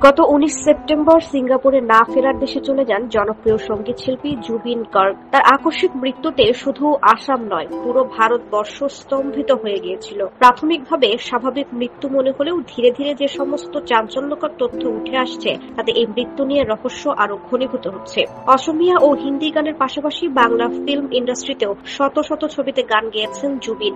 গত ১৯ সেপ্টেম্বর সিঙ্গাপুরে না ফেরার দেশে চলে যান জনপ্রিয় সঙ্গীত শিল্পী জুবিন গার্গ। তার আকস্মিক মৃত্যুতে শুধু আসাম নয়, পুরো ভারতবর্ষ স্তম্ভিত হয়ে গিয়েছিল। প্রাথমিকভাবে স্বাভাবিক মৃত্যু মনে হলেও ধীরে ধীরে যে সমস্ত চাঞ্চল্যকর তথ্য উঠে আসছে তাতে এই মৃত্যু নিয়ে রহস্য আরো ঘনীভূত হচ্ছে। অসমীয়া ও হিন্দি গানের পাশাপাশি বাংলা ফিল্ম ইন্ডাস্ট্রিতেও শত শত ছবিতে গান গেয়েছেন জুবিন।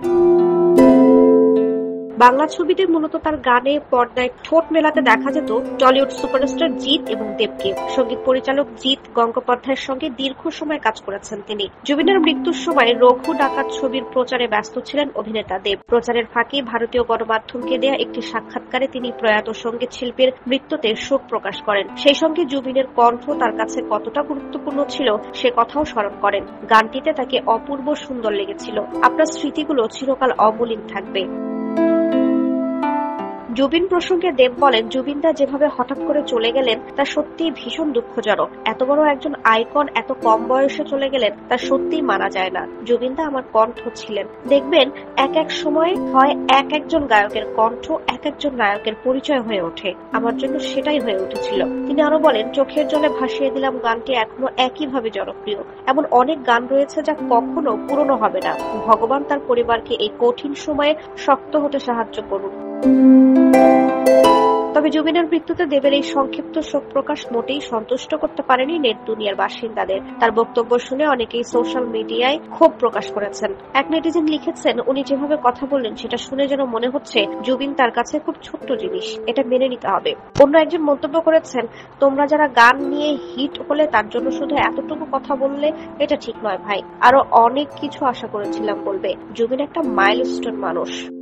বাংলা ছবিতে মূলত তার গানে পর্দায় ঠোঁট মেলাতে দেখা যেত টলিউড সুপারস্টার জিৎ এবং দেবকে। সঙ্গীত পরিচালক জিৎ গঙ্গোপাধ্যায়ের সঙ্গে দীর্ঘ সময় কাজ করেছেন তিনি। জুবিনের মৃত্যুর সময় রঘু ডাকাত ছবির প্রচারে ব্যস্ত ছিলেন অভিনেতা দেব। প্রচারের ফাঁকে ভারতীয় গণমাধ্যমকে দেয়া একটি সাক্ষাৎকারে তিনি প্রয়াত সঙ্গীত শিল্পীর মৃত্যুতে শোক প্রকাশ করেন। সেই সঙ্গে জুবিনের কণ্ঠ তার কাছে কতটা গুরুত্বপূর্ণ ছিল সে কথাও স্মরণ করেন। গানটিতে তাকে অপূর্ব সুন্দর লেগেছিল। আপনার স্মৃতিগুলো চিরকাল অমলিন থাকবে। জুবিন প্রসঙ্গে দেব বলেন, জুবিনদা যেভাবে হঠাৎ করে চলে গেলেন তা সত্যিই ভীষণ দুঃখজনক। এত বড় একজন আইকন এত কম বয়সে চলে গেলেন তা সত্যিই মানা যায় না। জুবিনদা আমার কণ্ঠ ছিলেন। দেখবেন এক এক সময় হয় এক একজন গায়কের কণ্ঠ এক একজন নায়কের পরিচয় হয়ে ওঠে। আমার জন্য সেটাই হয়ে উঠেছিল। তিনি আরো বলেন, চোখের জলে ভাসিয়ে দিলাম গানটি এখনো একইভাবে জনপ্রিয়। এমন অনেক গান রয়েছে যা কখনো পুরনো হবে না। ভগবান তার পরিবারকে এই কঠিন সময়ে শক্ত হতে সাহায্য করুন। তবে জুবিনের মৃত্যুতে দেবের এই সংক্ষিপ্ত শোক প্রকাশ মোটেই সন্তুষ্ট করতে পারেনি নেট দুনিয়ার বাসিন্দাদের। তার বক্তব্য শুনে অনেকেই সোশ্যাল মিডিয়ায় ক্ষোভ প্রকাশ করেছেন। এক নেটিজেন লিখেছেন, উনি যেভাবে কথা বললেন সেটা শুনে যেন মনে হচ্ছে জুবিন তার কাছে খুব ছোট্ট জিনিস, এটা মেনে নিতে হবে। অন্য একজন মন্তব্য করেছেন, তোমরা যারা গান নিয়ে হিট হলে তার জন্য শুধু এতটুকু কথা বললে এটা ঠিক নয় ভাই, আরো অনেক কিছু আশা করেছিলাম বলবে। জুবিন একটা মাইলস্টোন মানুষ।